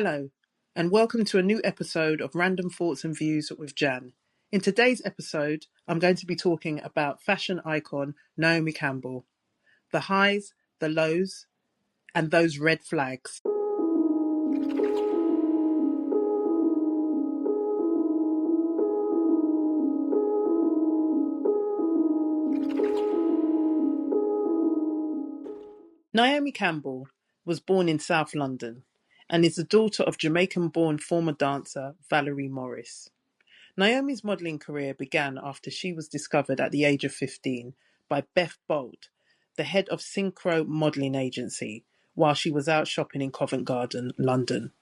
Hello, and welcome to a new episode of Random Thoughts and Views with Jan. In today's episode, I'm going to be talking about fashion icon Naomi Campbell, the highs, the lows, and those red flags. Naomi Campbell was born in South London and is the daughter of Jamaican-born former dancer Valerie Morris. Naomi's modelling career began after she was discovered at the age of 15 by Beth Bolt, the head of Synchro Modelling Agency, while she was out shopping in Covent Garden, London.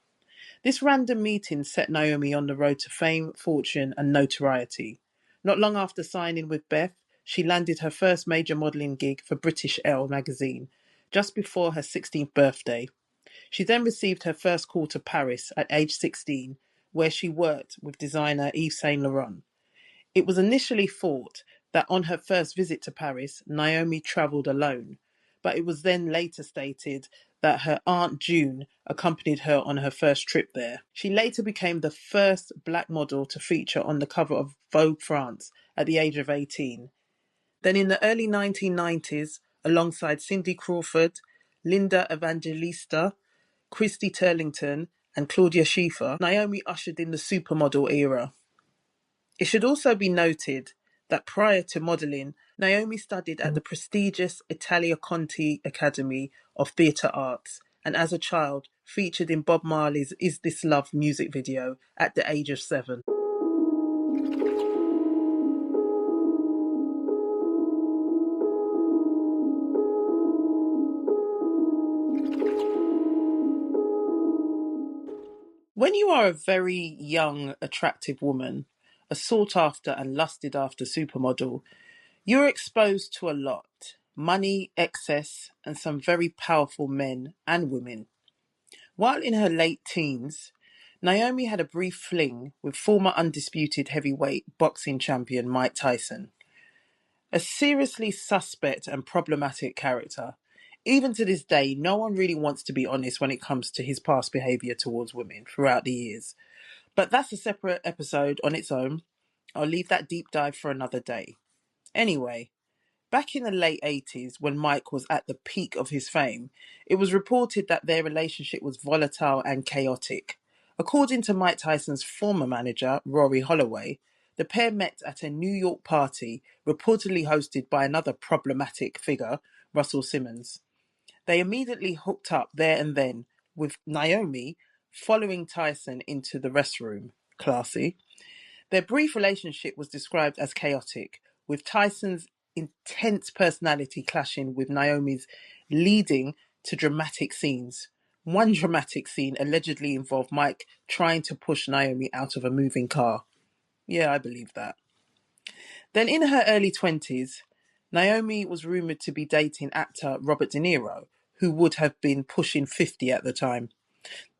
This random meeting set Naomi on the road to fame, fortune, and notoriety. Not long after signing with Beth, she landed her first major modelling gig for British Elle magazine, just before her 16th birthday. She then received her first call to Paris at age 16, where she worked with designer Yves Saint Laurent. It was initially thought that on her first visit to Paris, Naomi travelled alone, but it was then later stated that her Aunt June accompanied her on her first trip there. She later became the first black model to feature on the cover of Vogue France at the age of 18. Then in the early 1990s, alongside Cindy Crawford, Linda Evangelista, Christy Turlington, and Claudia Schiffer, Naomi ushered in the supermodel era. It should also be noted that prior to modelling, Naomi studied at the prestigious Italia Conti Academy of Theatre Arts, and as a child featured in Bob Marley's Is This Love music video at the age of 7. When you are a very young, attractive woman, a sought after and lusted after supermodel, you're exposed to a lot: money, excess, and some very powerful men and women. While in her late teens, Naomi had a brief fling with former undisputed heavyweight boxing champion Mike Tyson, a seriously suspect and problematic character. Even to this day, no one really wants to be honest when it comes to his past behaviour towards women throughout the years. But that's a separate episode on its own. I'll leave that deep dive for another day. Anyway, back in the late 80s, when Mike was at the peak of his fame, it was reported that their relationship was volatile and chaotic. According to Mike Tyson's former manager, Rory Holloway, the pair met at a New York party reportedly hosted by another problematic figure, Russell Simmons. They immediately hooked up there and then, with Naomi following Tyson into the restroom. Classy. Their brief relationship was described as chaotic, with Tyson's intense personality clashing with Naomi's, leading to dramatic scenes. One dramatic scene allegedly involved Mike trying to push Naomi out of a moving car. Yeah, I believe that. Then in her early 20s, Naomi was rumoured to be dating actor Robert De Niro, who would have been pushing 50 at the time.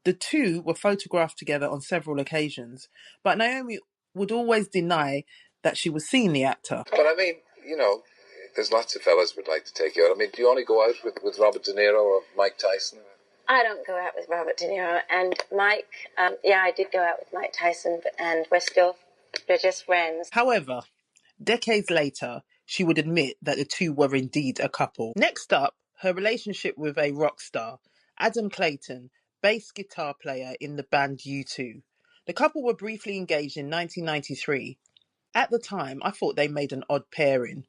The two were photographed together on several occasions, but Naomi would always deny that she was seeing the actor. But I mean, there's lots of fellas would like to take you out. I mean, do you only go out with Robert De Niro or Mike Tyson? I don't go out with Robert De Niro. And Mike, I did go out with Mike Tyson, and we're just friends. However, decades later, she would admit that the two were indeed a couple. Next up, her relationship with a rock star, Adam Clayton, bass guitar player in the band U2. The couple were briefly engaged in 1993. At the time, I thought they made an odd pairing,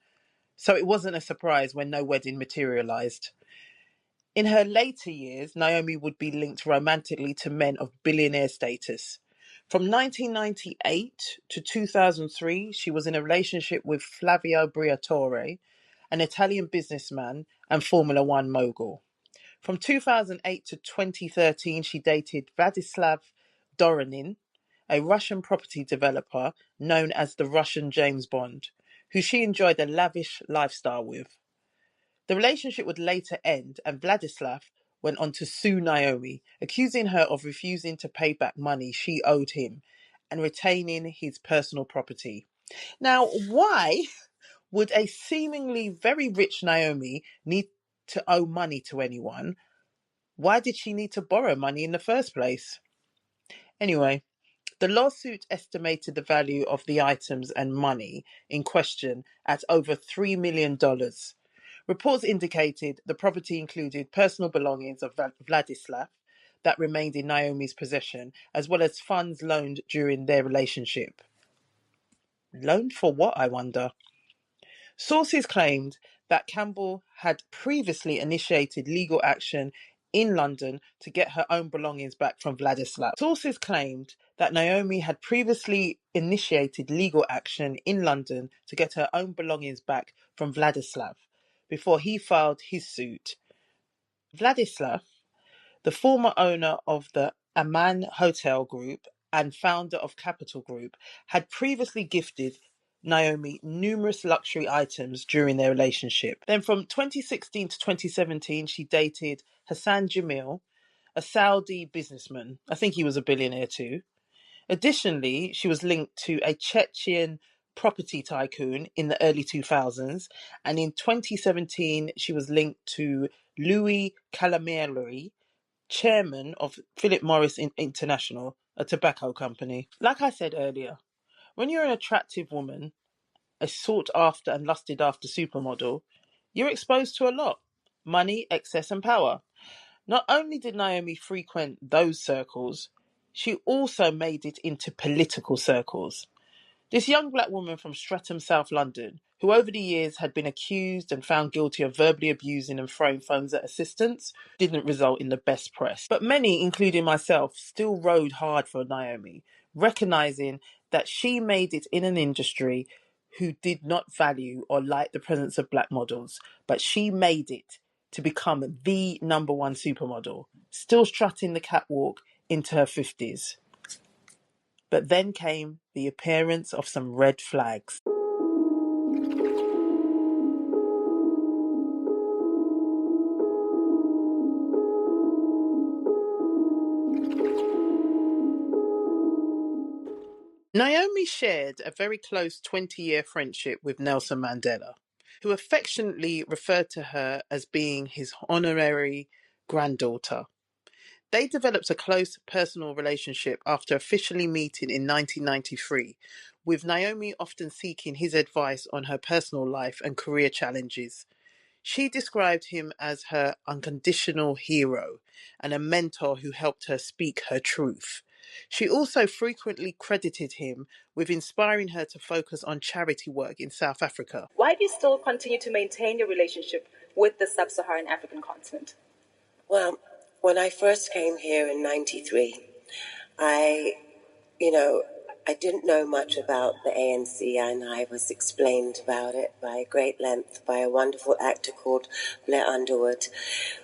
so it wasn't a surprise when no wedding materialised. In her later years, Naomi would be linked romantically to men of billionaire status. From 1998 to 2003, she was in a relationship with Flavio Briatore, an Italian businessman and Formula One mogul. From 2008 to 2013, she dated Vladislav Doronin, a Russian property developer known as the Russian James Bond, who she enjoyed a lavish lifestyle with. The relationship would later end, and Vladislav went on to sue Naomi, accusing her of refusing to pay back money she owed him and retaining his personal property. Now, why would a seemingly very rich Naomi need to owe money to anyone? Why did she need to borrow money in the first place? Anyway, the lawsuit estimated the value of the items and money in question at over $3 million. Reports indicated the property included personal belongings of Vladislav that remained in Naomi's possession, as well as funds loaned during their relationship. Loaned for what, I wonder? Sources claimed that Campbell had previously initiated legal action in London to get her own belongings back from Vladislav. Sources claimed that Naomi had previously initiated legal action in London to get her own belongings back from Vladislav before he filed his suit. Vladislav, the former owner of the Amman Hotel Group and founder of Capital Group, had previously gifted Naomi numerous luxury items during their relationship. Then from 2016 to 2017, she dated Hassan Jamil, a Saudi businessman. I think he was a billionaire too. Additionally, she was linked to a Chechen property tycoon in the early 2000s. And in 2017, she was linked to Louis Calamari, chairman of Philip Morris International, a tobacco company. Like I said earlier, when you're an attractive woman, a sought after and lusted after supermodel, you're exposed to a lot: money, excess, and power. Not only did Naomi frequent those circles, she also made it into political circles. This young black woman from Streatham, South London, who over the years had been accused and found guilty of verbally abusing and throwing phones at assistants, didn't result in the best press. But many, including myself, still rode hard for Naomi, recognizing that she made it in an industry who did not value or like the presence of black models, but she made it to become the number one supermodel, still strutting the catwalk into her 50s. But then came the appearance of some red flags. Naomi shared a very close 20-year friendship with Nelson Mandela, who affectionately referred to her as being his honorary granddaughter. They developed a close personal relationship after officially meeting in 1993, with Naomi often seeking his advice on her personal life and career challenges. She described him as her unconditional hero and a mentor who helped her speak her truth. She also frequently credited him with inspiring her to focus on charity work in South Africa. Why do you still continue to maintain your relationship with the sub-Saharan African continent? Well, when I first came here in 93, I didn't know much about the ANC, and I was explained about it by great length by a wonderful actor called Blair Underwood,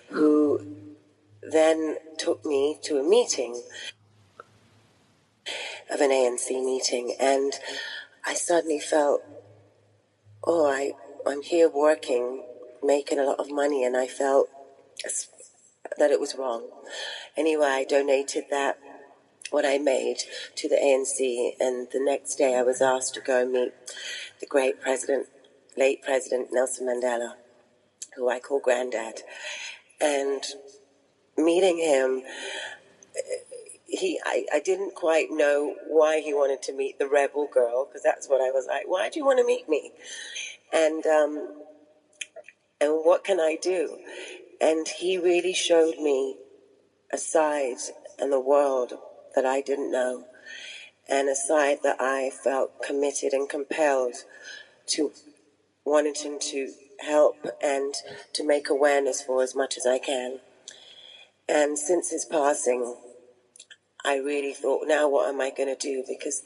who then took me to a meeting of an ANC meeting, and I suddenly felt, I'm here working, making a lot of money, and I felt that it was wrong. Anyway, I donated what I made to the ANC, and the next day I was asked to go and meet the late President Nelson Mandela, who I call Granddad. And meeting him, I didn't quite know why he wanted to meet the rebel girl, because that's what I was like. Why do you want to meet me? And what can I do? And he really showed me a side in the world that I didn't know, and a side that I felt committed and compelled to wanting to help and to make awareness for as much as I can. And since his passing, I really thought, now what am I going to do? Because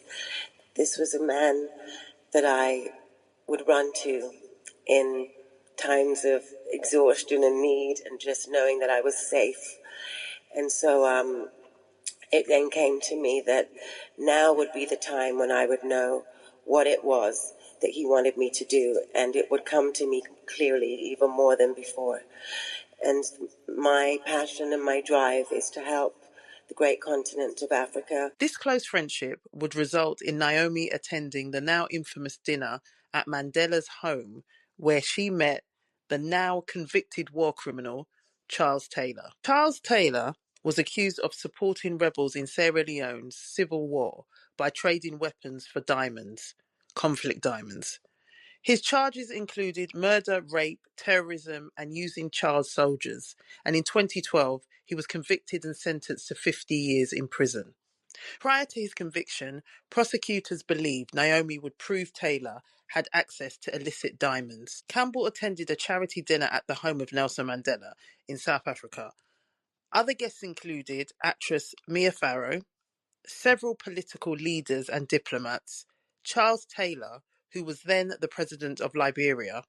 this was a man that I would run to in times of exhaustion and need, and just knowing that I was safe. And so it then came to me that now would be the time when I would know what it was that he wanted me to do, and it would come to me clearly even more than before. And my passion and my drive is to help the great continent of Africa. This close friendship would result in Naomi attending the now infamous dinner at Mandela's home, where she met the now convicted war criminal, Charles Taylor. Charles Taylor was accused of supporting rebels in Sierra Leone's civil war by trading weapons for diamonds, conflict diamonds. His charges included murder, rape, terrorism, and using child soldiers. And in 2012, he was convicted and sentenced to 50 years in prison. Prior to his conviction, prosecutors believed Naomi would prove Taylor had access to illicit diamonds. Campbell attended a charity dinner at the home of Nelson Mandela in South Africa. Other guests included actress Mia Farrow, several political leaders and diplomats, Charles Taylor, who was then the president of Liberia.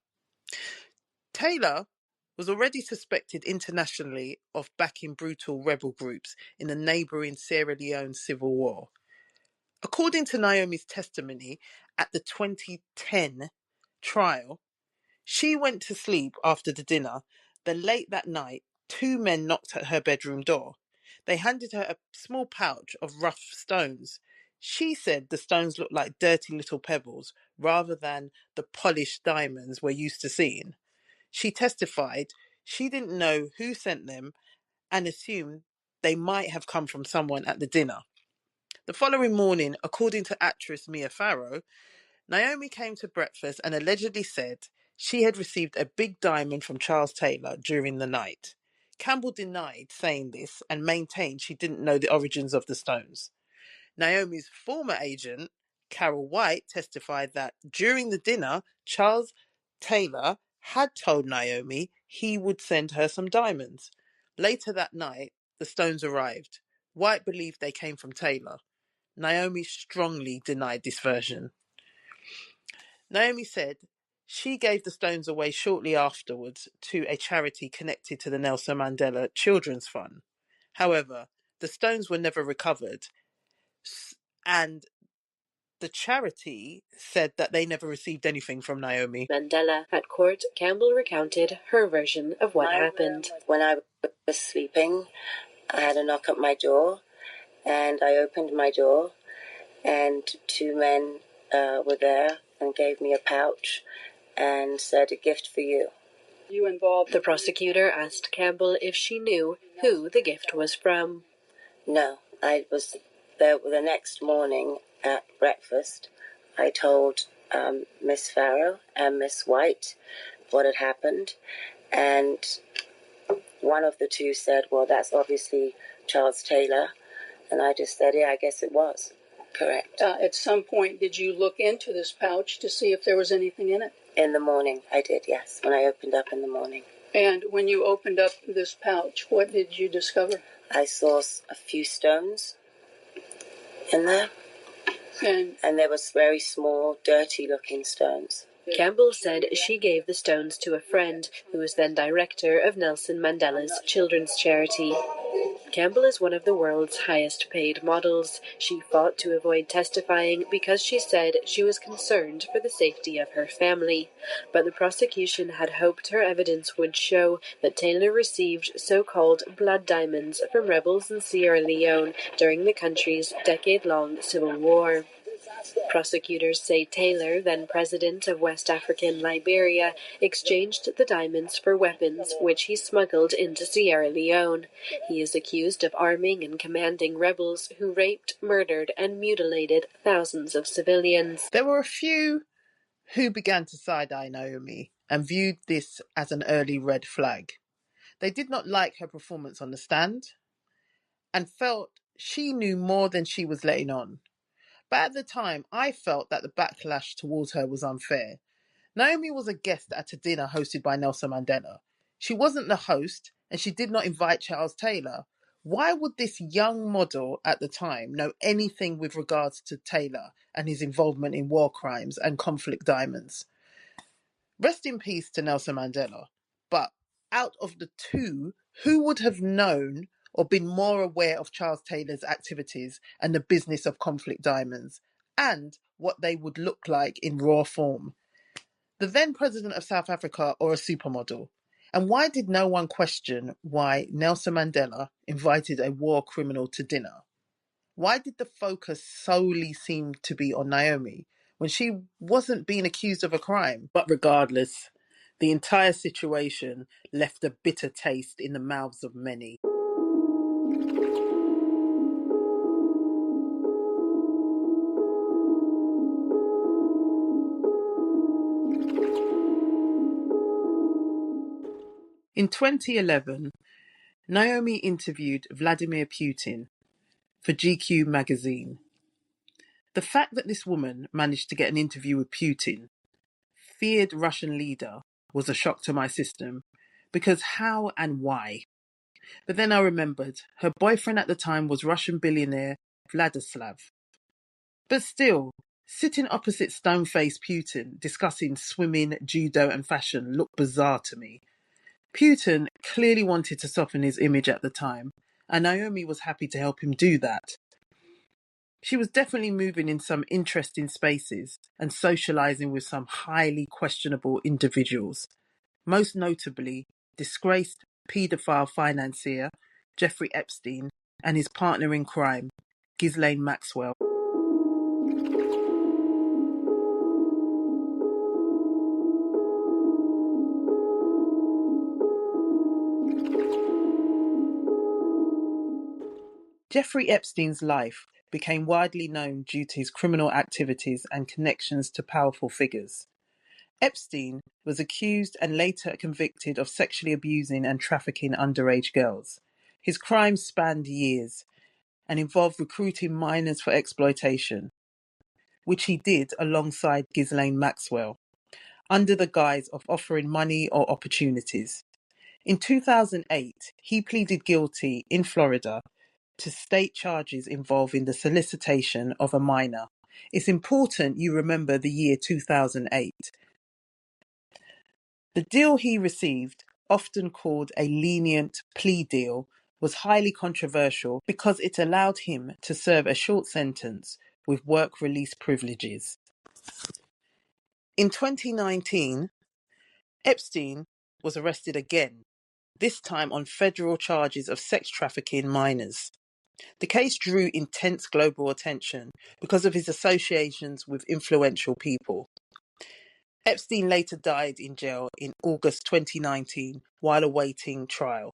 Taylor was already suspected internationally of backing brutal rebel groups in the neighbouring Sierra Leone civil war. According to Naomi's testimony at the 2010 trial, she went to sleep after the dinner. Then late that night, two men knocked at her bedroom door. They handed her a small pouch of rough stones. She said the stones looked like dirty little pebbles rather than the polished diamonds we're used to seeing. She testified she didn't know who sent them and assumed they might have come from someone at the dinner. The following morning, according to actress Mia Farrow, Naomi came to breakfast and allegedly said she had received a big diamond from Charles Taylor during the night. Campbell denied saying this and maintained she didn't know the origins of the stones. Naomi's former agent, Carol White, testified that during the dinner, Charles Taylor had told Naomi he would send her some diamonds. Later that night, the stones arrived. White believed they came from Taylor. Naomi strongly denied this version. Naomi said she gave the stones away shortly afterwards to a charity connected to the Nelson Mandela Children's Fund. However, the stones were never recovered, and the charity said that they never received anything from Naomi. Mandela. At court, Campbell recounted her version of what happened. When I was sleeping, I had a knock at my door, and I opened my door, and two men were there and gave me a pouch and said, "A gift for you." You involved? The prosecutor asked Campbell if she knew who the gift was from. No, I was there the next morning at breakfast. I told Miss Farrow and Miss White what had happened, and one of the two said, "Well, that's obviously Charles Taylor," and I just said, "Yeah, I guess it was." Correct. At some point, did you look into this pouch to see if there was anything in it? In the morning, I did, yes, when I opened up in the morning. And when you opened up this pouch, what did you discover? I saw a few stones in there, and there was very small, dirty-looking stones. Campbell said she gave the stones to a friend who was then director of Nelson Mandela's children's charity. Campbell is one of the world's highest paid models. She fought to avoid testifying because she said she was concerned for the safety of her family. But the prosecution had hoped her evidence would show that Taylor received so-called blood diamonds from rebels in Sierra Leone during the country's decade-long civil war. Prosecutors say Taylor, then president of West African Liberia, exchanged the diamonds for weapons, which he smuggled into Sierra Leone. He is accused of arming and commanding rebels who raped, murdered, and mutilated thousands of civilians. There were a few who began to side-eye Naomi and viewed this as an early red flag. They did not like her performance on the stand and felt she knew more than she was letting on. But at the time, I felt that the backlash towards her was unfair. Naomi was a guest at a dinner hosted by Nelson Mandela. She wasn't the host, and she did not invite Charles Taylor. Why would this young model at the time know anything with regards to Taylor and his involvement in war crimes and conflict diamonds? Rest in peace to Nelson Mandela. But out of the two, who would have known or been more aware of Charles Taylor's activities and the business of conflict diamonds and what they would look like in raw form? The then president of South Africa or a supermodel? And why did no one question why Nelson Mandela invited a war criminal to dinner? Why did the focus solely seem to be on Naomi when she wasn't being accused of a crime? But regardless, the entire situation left a bitter taste in the mouths of many. In 2011, Naomi interviewed Vladimir Putin for GQ magazine. The fact that this woman managed to get an interview with Putin, feared Russian leader, was a shock to my system, because how and why? But then I remembered her boyfriend at the time was Russian billionaire Vladislav. But still, sitting opposite stone-faced Putin discussing swimming, judo and fashion looked bizarre to me. Putin clearly wanted to soften his image at the time, and Naomi was happy to help him do that. She was definitely moving in some interesting spaces and socializing with some highly questionable individuals, most notably disgraced paedophile financier Jeffrey Epstein and his partner in crime, Ghislaine Maxwell. Jeffrey Epstein's life became widely known due to his criminal activities and connections to powerful figures. Epstein was accused and later convicted of sexually abusing and trafficking underage girls. His crimes spanned years and involved recruiting minors for exploitation, which he did alongside Ghislaine Maxwell, under the guise of offering money or opportunities. In 2008, he pleaded guilty in Florida to state charges involving the solicitation of a minor. It's important you remember the year 2008. The deal he received, often called a lenient plea deal, was highly controversial because it allowed him to serve a short sentence with work release privileges. In 2019, Epstein was arrested again, this time on federal charges of sex trafficking minors. The case drew intense global attention because of his associations with influential people. Epstein later died in jail in August 2019 while awaiting trial.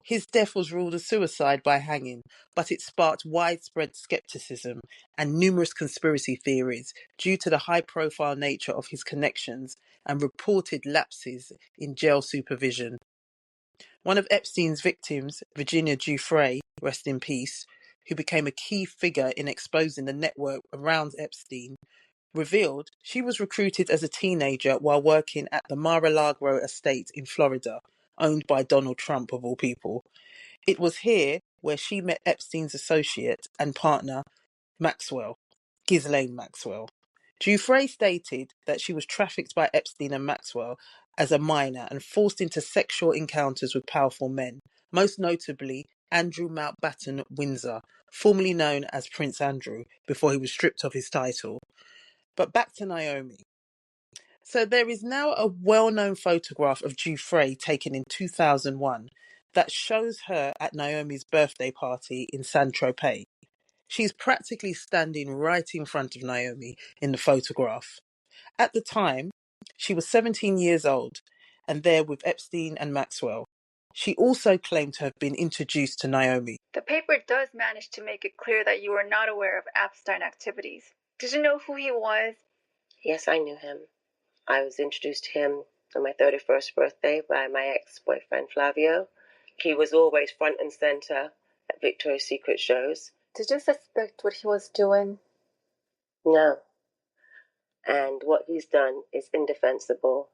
His death was ruled a suicide by hanging, but it sparked widespread skepticism and numerous conspiracy theories due to the high-profile nature of his connections and reported lapses in jail supervision. One of Epstein's victims, Virginia Giuffre, rest in peace, who became a key figure in exposing the network around Epstein, revealed she was recruited as a teenager while working at the Mar-a-Lago estate in Florida, owned by Donald Trump of all people. It was here where she met Epstein's associate and partner, Maxwell, Ghislaine Maxwell. Giuffre stated that she was trafficked by Epstein and Maxwell as a minor and forced into sexual encounters with powerful men, most notably Andrew Mountbatten Windsor, formerly known as Prince Andrew, before he was stripped of his title. But back to Naomi. So there is now a well-known photograph of Giuffre taken in 2001 that shows her at Naomi's birthday party in Saint-Tropez. She's practically standing right in front of Naomi in the photograph. At the time, she was 17 years old and there with Epstein and Maxwell. She also claimed to have been introduced to Naomi. The paper does manage to make it clear that you were not aware of Epstein activities. Did you know who he was? Yes, I knew him. I was introduced to him on my 31st birthday by my ex-boyfriend Flavio. He was always front and center at Victoria's Secret shows. Did you suspect what he was doing? No. And what he's done is indefensible.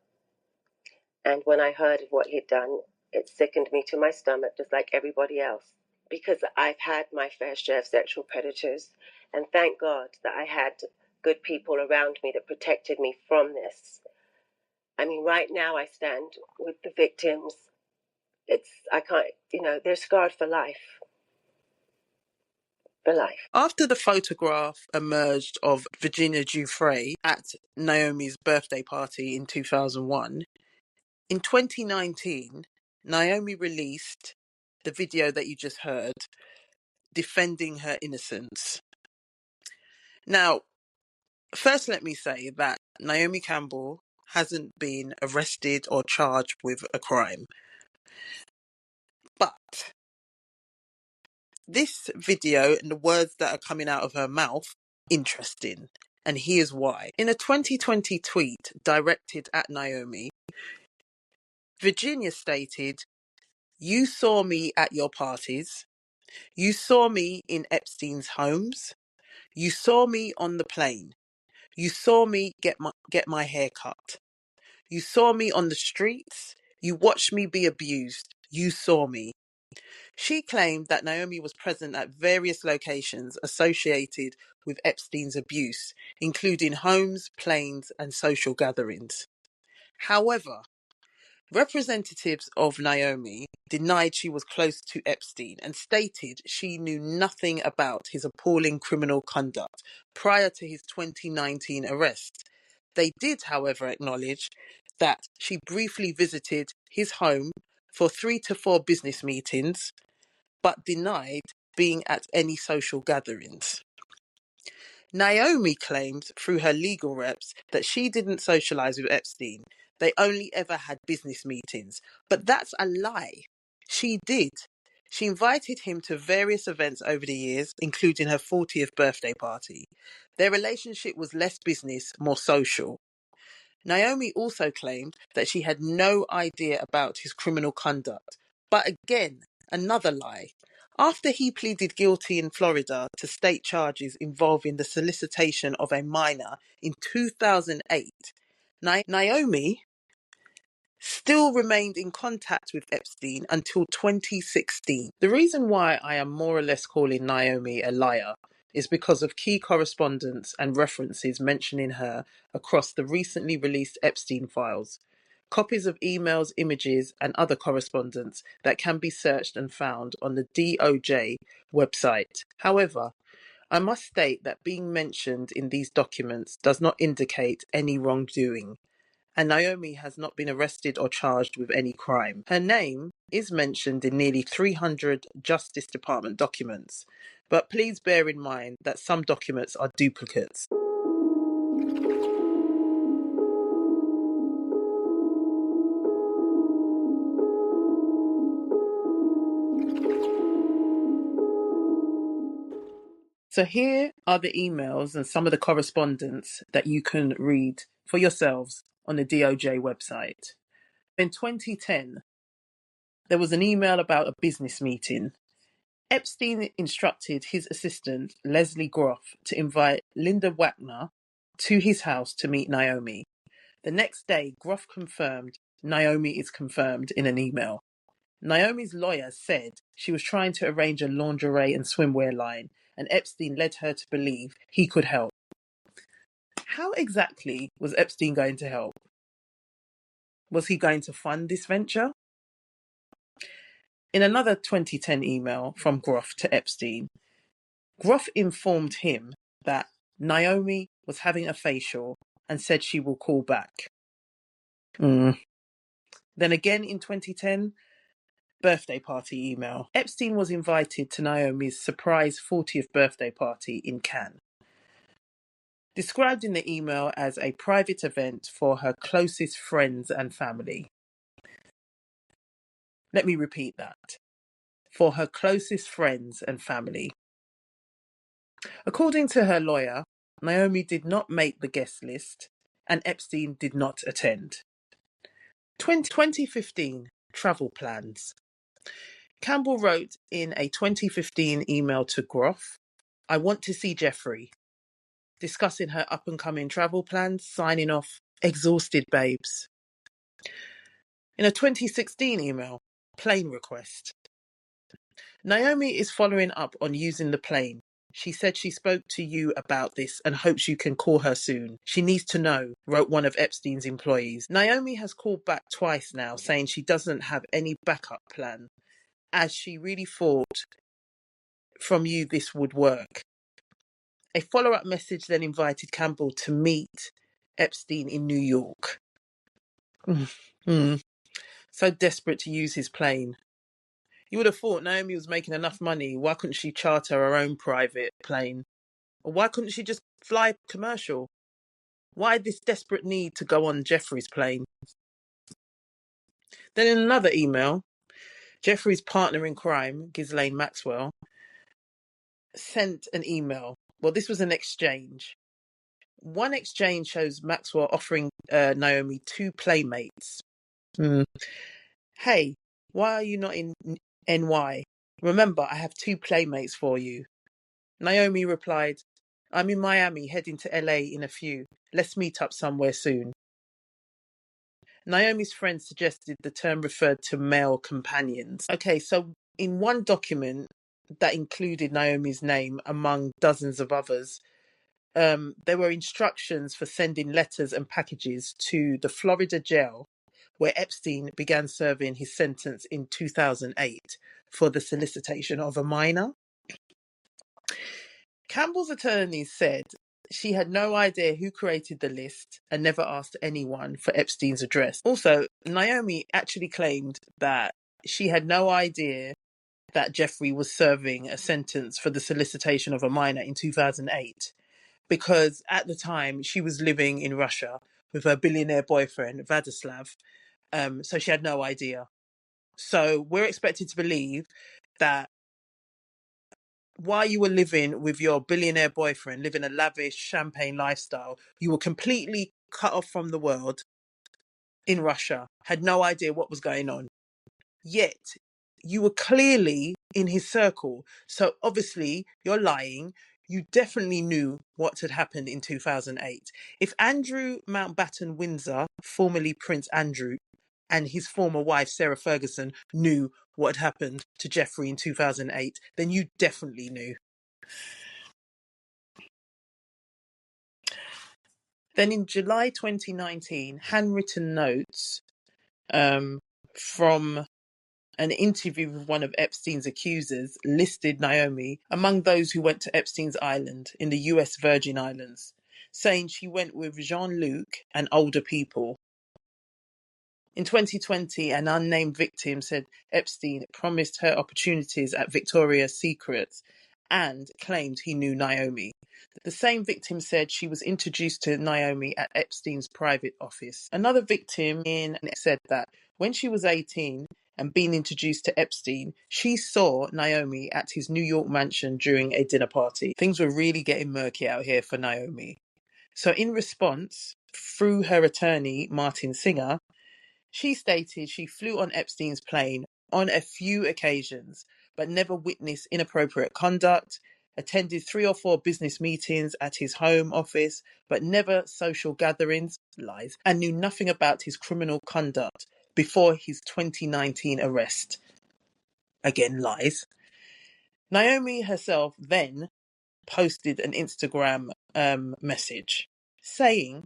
And when I heard of what he'd done, it sickened me to my stomach, just like everybody else. Because I've had my fair share of sexual predators, and thank God that I had good people around me that protected me from this. I mean, right now I stand with the victims. They're scarred for life. For life. After the photograph emerged of Virginia Giuffre at Naomi's birthday party in 2001, in 2019, Naomi released the video that you just heard, defending her innocence. Now, first let me say that Naomi Campbell hasn't been arrested or charged with a crime. But this video and the words that are coming out of her mouth, interesting. And here's why. In a 2020 tweet directed at Naomi, Virginia stated, "You saw me at your parties. You saw me in Epstein's homes. You saw me on the plane. You saw me get my hair cut. You saw me on the streets. You watched me be abused. You saw me." She claimed that Naomi was present at various locations associated with Epstein's abuse, including homes, planes, and social gatherings. However, representatives of Naomi denied she was close to Epstein and stated she knew nothing about his appalling criminal conduct prior to his 2019 arrest. They did, however, acknowledge that she briefly visited his home for 3 to 4 business meetings, but denied being at any social gatherings. Naomi claimed through her legal reps that she didn't socialize with Epstein. They only ever had business meetings. But that's a lie. She did. She invited him to various events over the years, including her 40th birthday party. Their relationship was less business, more social. Naomi also claimed that she had no idea about his criminal conduct. But again, another lie. After he pleaded guilty in Florida to state charges involving the solicitation of a minor in 2008, Naomi still remained in contact with Epstein until 2016. The reason why I am more or less calling Naomi a liar is because of key correspondence and references mentioning her across the recently released Epstein files. Copies of emails, images, and other correspondence that can be searched and found on the DOJ website. However, I must state that being mentioned in these documents does not indicate any wrongdoing, and Naomi has not been arrested or charged with any crime. Her name is mentioned in nearly 300 Justice Department documents, but please bear in mind that some documents are duplicates. So here are the emails and some of the correspondence that you can read for yourselves on the DOJ website. In 2010, there was an email about a business meeting. Epstein instructed his assistant, Leslie Groff, to invite Linda Wagner to his house to meet Naomi. The next day, Groff confirmed Naomi is confirmed in an email. Naomi's lawyer said she was trying to arrange a lingerie and swimwear line, and Epstein led her to believe he could help. How exactly was Epstein going to help? Was he going to fund this venture? In another 2010 email from Groff to Epstein, Groff informed him that Naomi was having a facial and said she will call back. Then again in 2010, birthday party email. Epstein was invited to Naomi's surprise 40th birthday party in Cannes. Described in the email as a private event for her closest friends and family. Let me repeat that. For her closest friends and family. According to her lawyer, Naomi did not make the guest list and Epstein did not attend. 2015 travel plans. Campbell wrote in a 2015 email to Groff, "I want to see Jeffrey," discussing her up-and-coming travel plans, signing off, "Exhausted babes." In a 2016 email, plane request. Naomi is following up on using the plane. She said she spoke to you about this and hopes you can call her soon. She needs to know, wrote one of Epstein's employees. Naomi has called back twice now, saying she doesn't have any backup plan, as she really thought from you this would work. A follow-up message then invited Campbell to meet Epstein in New York. So desperate to use his plane. You would have thought Naomi was making enough money. Why couldn't she charter her own private plane? Or why couldn't she just fly commercial? Why this desperate need to go on Jeffrey's plane? Then in another email, Jeffrey's partner in crime, Ghislaine Maxwell, sent an email. Well, this was an exchange. One exchange shows Maxwell offering Naomi 2 playmates. Hey, why are you not in NY? Remember, I have 2 playmates for you. Naomi replied, I'm in Miami, heading to LA in a few. Let's meet up somewhere soon. Naomi's friend suggested the term referred to male companions. Okay, so in one document that included Naomi's name among dozens of others, there were instructions for sending letters and packages to the Florida jail where Epstein began serving his sentence in 2008 for the solicitation of a minor. Campbell's attorney said she had no idea who created the list and never asked anyone for Epstein's address. Also, Naomi actually claimed that she had no idea that Jeffrey was serving a sentence for the solicitation of a minor in 2008 because at the time she was living in Russia with her billionaire boyfriend, Vladislav. So she had no idea. So we're expected to believe that while you were living with your billionaire boyfriend, living a lavish champagne lifestyle, you were completely cut off from the world in Russia, had no idea what was going on. Yet you were clearly in his circle. So obviously you're lying. You definitely knew what had happened in 2008. If Andrew Mountbatten Windsor, formerly Prince Andrew, and his former wife, Sarah Ferguson, knew what had happened to Jeffrey in 2008, then you definitely knew. Then in July 2019, handwritten notes from an interview with one of Epstein's accusers listed Naomi among those who went to Epstein's island in the US Virgin Islands, saying she went with Jean-Luc and older people. In 2020, an unnamed victim said Epstein promised her opportunities at Victoria's Secret and claimed he knew Naomi. The same victim said she was introduced to Naomi at Epstein's private office. Another victim said that when she was 18 and being introduced to Epstein, she saw Naomi at his New York mansion during a dinner party. Things were really getting murky out here for Naomi. So in response, through her attorney, Martin Singer, she stated she flew on Epstein's plane on a few occasions, but never witnessed inappropriate conduct, attended 3 or 4 business meetings at his home office, but never social gatherings, lies, and knew nothing about his criminal conduct before his 2019 arrest. Again, lies. Naomi herself then posted an Instagram message saying,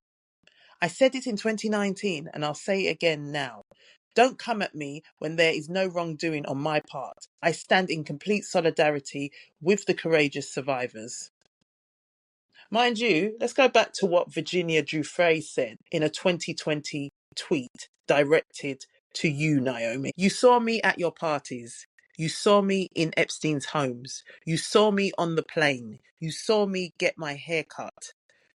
I said it in 2019 and I'll say it again now. Don't come at me when there is no wrongdoing on my part. I stand in complete solidarity with the courageous survivors. Mind you, let's go back to what Virginia Giuffre said in a 2020 tweet directed to you, Naomi. You saw me at your parties. You saw me in Epstein's homes. You saw me on the plane. You saw me get my hair cut.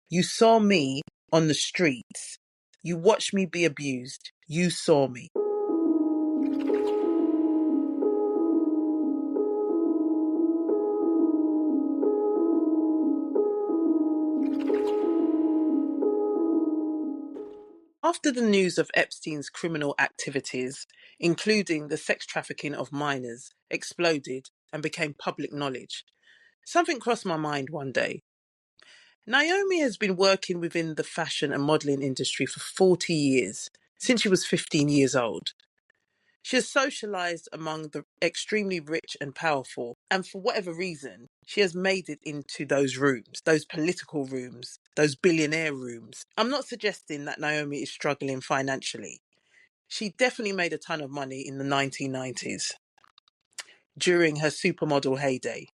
You saw me on the streets. You watched me be abused. You saw me. After the news of Epstein's criminal activities, including the sex trafficking of minors, exploded and became public knowledge, something crossed my mind one day. Naomi has been working within the fashion and modelling industry for 40 years, since she was 15 years old. She has socialised among the extremely rich and powerful, and for whatever reason, she has made it into those rooms, those political rooms, those billionaire rooms. I'm not suggesting that Naomi is struggling financially. She definitely made a ton of money in the 1990s, during her supermodel heyday.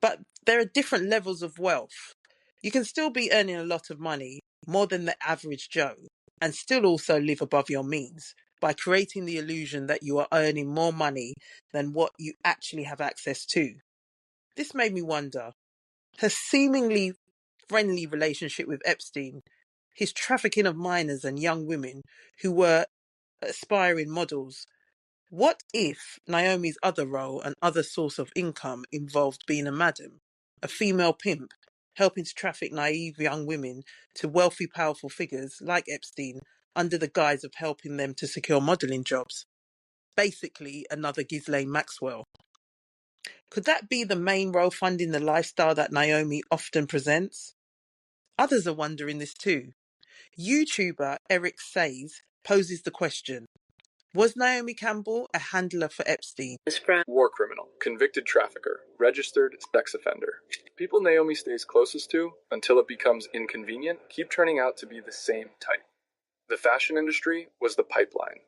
But there are different levels of wealth. You can still be earning a lot of money, more than the average Joe, and still also live above your means by creating the illusion that you are earning more money than what you actually have access to. This made me wonder, her seemingly friendly relationship with Epstein, his trafficking of minors and young women who were aspiring models. What if Naomi's other role and other source of income involved being a madam, a female pimp, helping to traffic naive young women to wealthy, powerful figures like Epstein under the guise of helping them to secure modelling jobs. Basically, another Ghislaine Maxwell. Could that be the main role funding the lifestyle that Naomi often presents? Others are wondering this too. YouTuber Eric Says poses the question, was Naomi Campbell a handler for Epstein? War criminal, convicted trafficker, registered sex offender. People Naomi stays closest to, until it becomes inconvenient, keep turning out to be the same type. The fashion industry was the pipeline.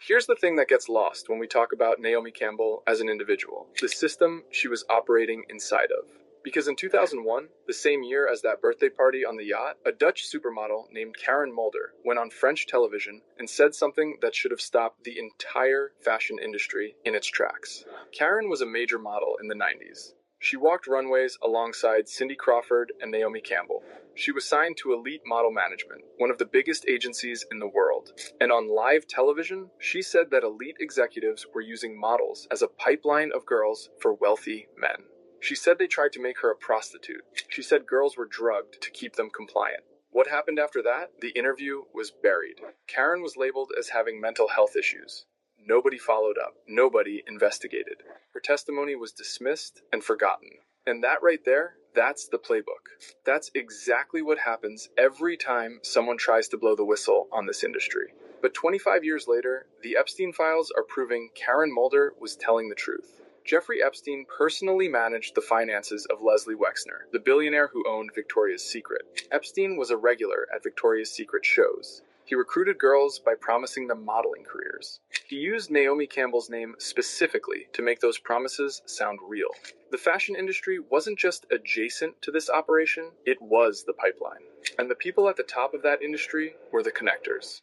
Here's the thing that gets lost when we talk about Naomi Campbell as an individual, the system she was operating inside of. Because in 2001, the same year as that birthday party on the yacht, a Dutch supermodel named Karen Mulder went on French television and said something that should have stopped the entire fashion industry in its tracks. Karen was a major model in the 90s. She walked runways alongside Cindy Crawford and Naomi Campbell. She was signed to Elite Model Management, one of the biggest agencies in the world. And on live television, she said that elite executives were using models as a pipeline of girls for wealthy men. She said they tried to make her a prostitute. She said girls were drugged to keep them compliant. What happened after that? The interview was buried. Karen was labeled as having mental health issues. Nobody followed up. Nobody investigated. Her testimony was dismissed and forgotten. And that right there, that's the playbook. That's exactly what happens every time someone tries to blow the whistle on this industry. But 25 years later, the Epstein files are proving Karen Mulder was telling the truth. Jeffrey Epstein personally managed the finances of Leslie Wexner, the billionaire who owned Victoria's Secret. Epstein was a regular at Victoria's Secret shows. He recruited girls by promising them modeling careers. He used Naomi Campbell's name specifically to make those promises sound real. The fashion industry wasn't just adjacent to this operation, it was the pipeline. And the people at the top of that industry were the connectors.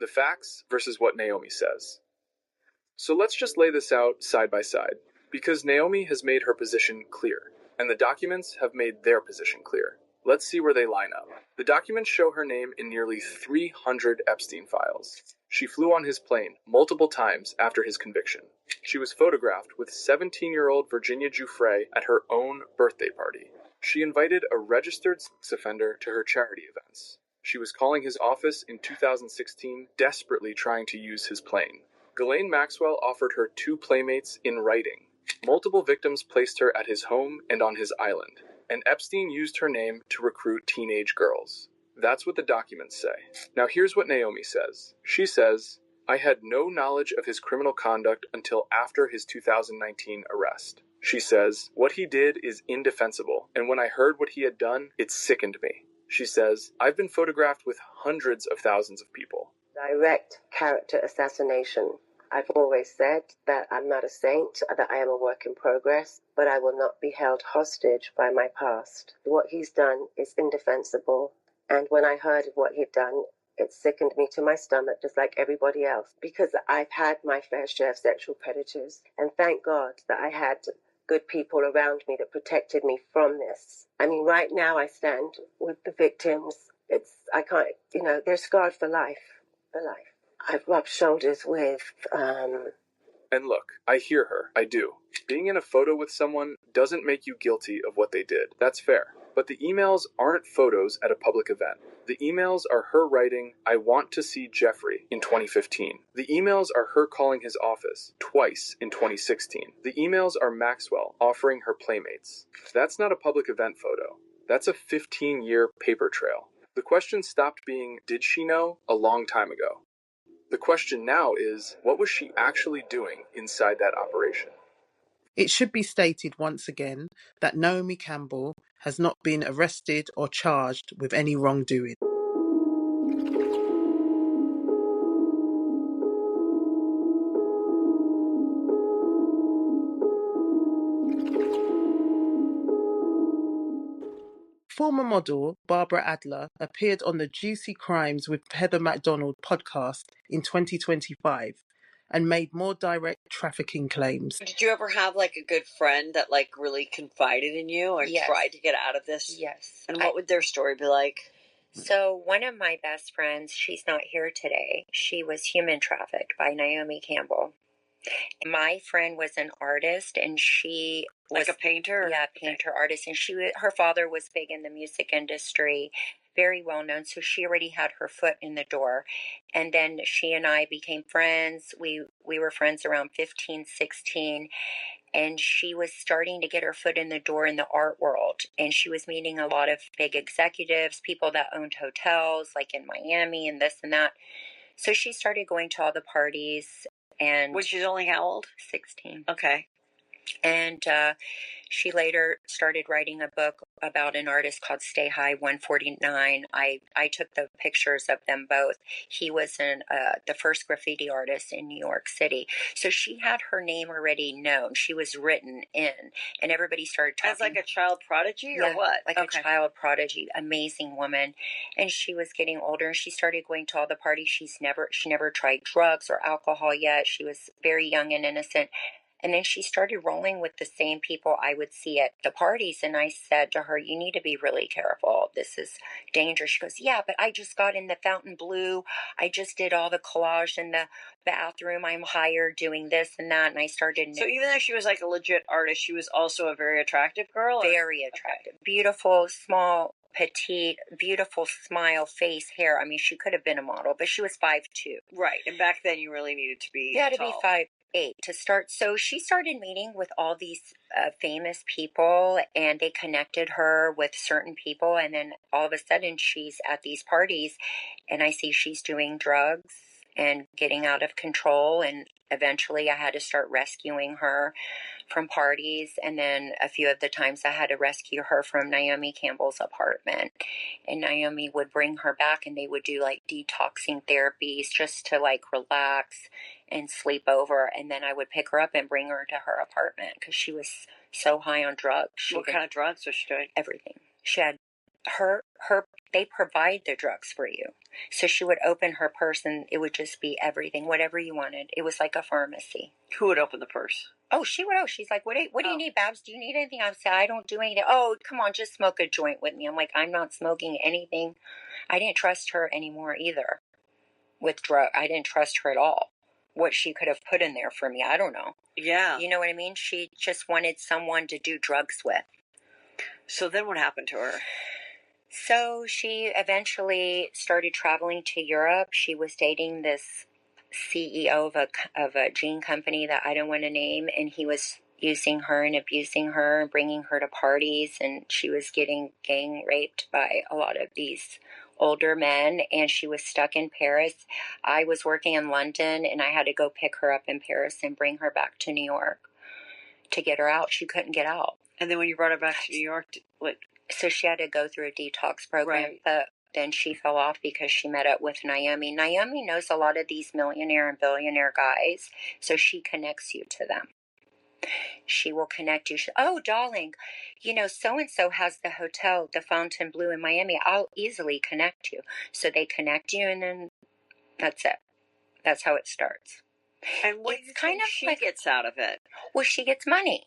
The facts versus what Naomi says. So let's just lay this out side by side, because Naomi has made her position clear, and the documents have made their position clear. Let's see where they line up. The documents show her name in nearly 300 Epstein files. She flew on his plane multiple times after his conviction. She was photographed with 17-year-old Virginia Giuffre at her own birthday party. She invited a registered sex offender to her charity events. She was calling his office in 2016, desperately trying to use his plane. Ghislaine Maxwell offered her 2 playmates in writing. Multiple victims placed her at his home and on his island. And Epstein used her name to recruit teenage girls. That's what the documents say. Now here's what Naomi says. She says, I had no knowledge of his criminal conduct until after his 2019 arrest. She says, what he did is indefensible, and when I heard what he had done, it sickened me. She says, I've been photographed with hundreds of thousands of people. Direct character assassination. I've always said that I'm not a saint, that I am a work in progress, but I will not be held hostage by my past. What he's done is indefensible, and when I heard of what he'd done, it sickened me to my stomach, just like everybody else, because I've had my fair share of sexual predators, and thank God that I had good people around me that protected me from this. I mean, right now I stand with the victims. I can't, they're scarred for life. I've rubbed shoulders with, And look, I hear her, I do. Being in a photo with someone doesn't make you guilty of what they did. That's fair. But the emails aren't photos at a public event. The emails are her writing, I want to see Jeffrey in 2015. The emails are her calling his office twice in 2016. The emails are Maxwell offering her playmates. That's not a public event photo. That's a 15-year paper trail. The question stopped being, did she know, a long time ago. The question now is, what was she actually doing inside that operation? It should be stated once again that Naomi Campbell has not been arrested or charged with any wrongdoing. Former model Barbara Adler appeared on the Juicy Crimes with Heather McDonald podcast in 2025 and made more direct trafficking claims. Did you ever have like a good friend that like really confided in you and tried to get out of this? Yes. And what would their story be like? So one of my best friends, she's not here today. She was human trafficked by Naomi Campbell. My friend was an artist, and she was like a painter. Yeah, painter artist, and her father was big in the music industry. very well known. So she already had her foot in the door. And then she and I became friends. We were friends around 15, 16. And she was starting to get her foot in the door in the art world. And she was meeting a lot of big executives, people that owned hotels, like in Miami and this and that. So she started going to all the parties. And when she's only how old? 16. Okay. And she later started writing a book about an artist called Stay High 149. I took the pictures of them both. He was the first graffiti artist in New York City. So she had her name already known. She was written in, and everybody started talking. As like a child prodigy or what? Like a child prodigy, amazing woman. And she was getting older, and she started going to all the parties. She never tried drugs or alcohol yet. She was very young and innocent. And then she started rolling with the same people I would see at the parties. And I said to her, you need to be really careful. This is dangerous. She goes, yeah, but I just got in the fountain blue. I just did all the collage in the bathroom. I'm hired doing this and that. And I started. So even though she was like a legit artist, she was also a very attractive girl? Very attractive. Okay. Beautiful, small, petite, beautiful smile, face, hair. I mean, she could have been a model, but she was 5'2". Right. And back then you really needed to be to tall. be 5'8" to start. So she started meeting with all these famous people, and they connected her with certain people. And then all of a sudden she's at these parties, and I see she's doing drugs and getting out of control. And eventually I had to start rescuing her from parties. And then a few of the times I had to rescue her from Naomi Campbell's apartment. And Naomi would bring her back, and they would do like detoxing therapies just to like relax and sleep over. And then I would pick her up and bring her to her apartment because she was so high on drugs. What kind of drugs was she doing? Everything. She had they provide the drugs for you. So she would open her purse, and it would just be everything, whatever you wanted. It was like a pharmacy. Who would open the purse? Oh, she would. Oh, she's like, what do you need, Babs? Do you need anything? I would say, I don't do anything. Oh, come on, just smoke a joint with me. I'm like, I'm not smoking anything. I didn't trust her anymore either with drug. I didn't trust her at all. What she could have put in there for me, I don't know. Yeah. You know what I mean? She just wanted someone to do drugs with. So then what happened to her? So she eventually started traveling to Europe. She was dating this CEO of a jean company that I don't want to name, and he was using her and abusing her and bringing her to parties, and she was getting gang raped by a lot of these older men, and she was stuck in Paris. I was working in London, and I had to go pick her up in Paris and bring her back to New York to get her out. She couldn't get out. And then when you brought her back to New York, what? So she had to go through a detox program, right. But then she fell off because she met up with Naomi. Naomi knows a lot of these millionaire and billionaire guys, so she connects you to them. She will connect you. Oh, darling, so-and-so has the hotel, the Fontainebleau in Miami. I'll easily connect you. So they connect you, and then that's it. That's how it starts. And what do you think she gets out of it? Well, she gets money.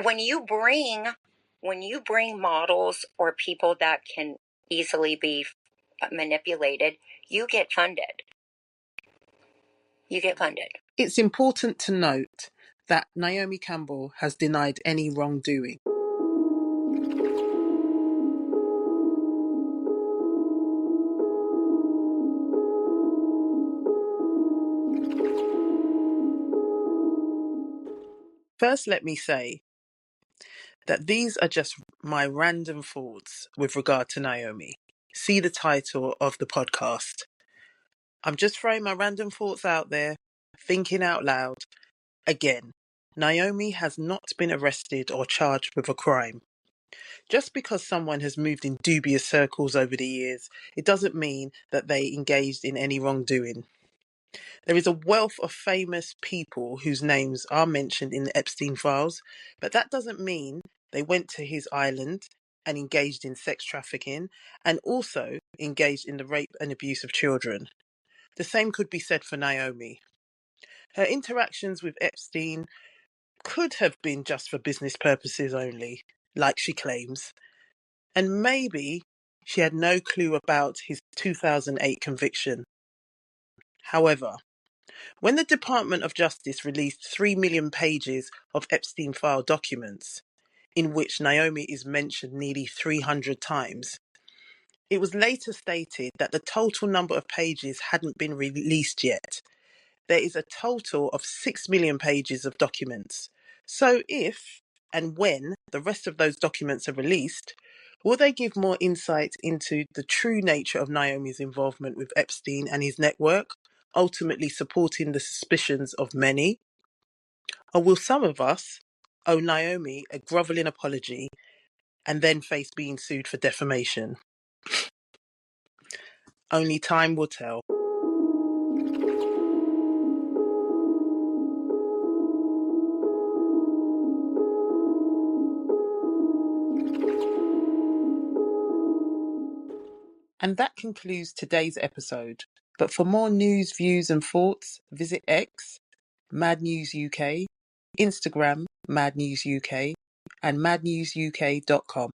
When you bring models or people that can easily be manipulated, you get funded. It's important to note that Naomi Campbell has denied any wrongdoing. First, let me say that these are just my random thoughts with regard to Naomi. See the title of the podcast. I'm just throwing my random thoughts out there, thinking out loud. Again, Naomi has not been arrested or charged with a crime. Just because someone has moved in dubious circles over the years, it doesn't mean that they engaged in any wrongdoing. There is a wealth of famous people whose names are mentioned in the Epstein files, but that doesn't mean they went to his island and engaged in sex trafficking and also engaged in the rape and abuse of children. The same could be said for Naomi. Her interactions with Epstein could have been just for business purposes only, like she claims. And maybe she had no clue about his 2008 conviction. However, when the Department of Justice released 3 million pages of Epstein file documents, in which Naomi is mentioned nearly 300 times, It was later stated that the total number of pages hadn't been released yet. There is a total of 6 million pages of documents. So if and when the rest of those documents are released, will they give more insight into the true nature of Naomi's involvement with Epstein and his network, ultimately supporting the suspicions of many? Or will some of us owe Naomi a grovelling apology and then face being sued for defamation? Only time will tell. And that concludes today's episode. But for more news, views and thoughts, visit X, Mad News UK, Instagram, Mad News UK, and madnewsuk.com.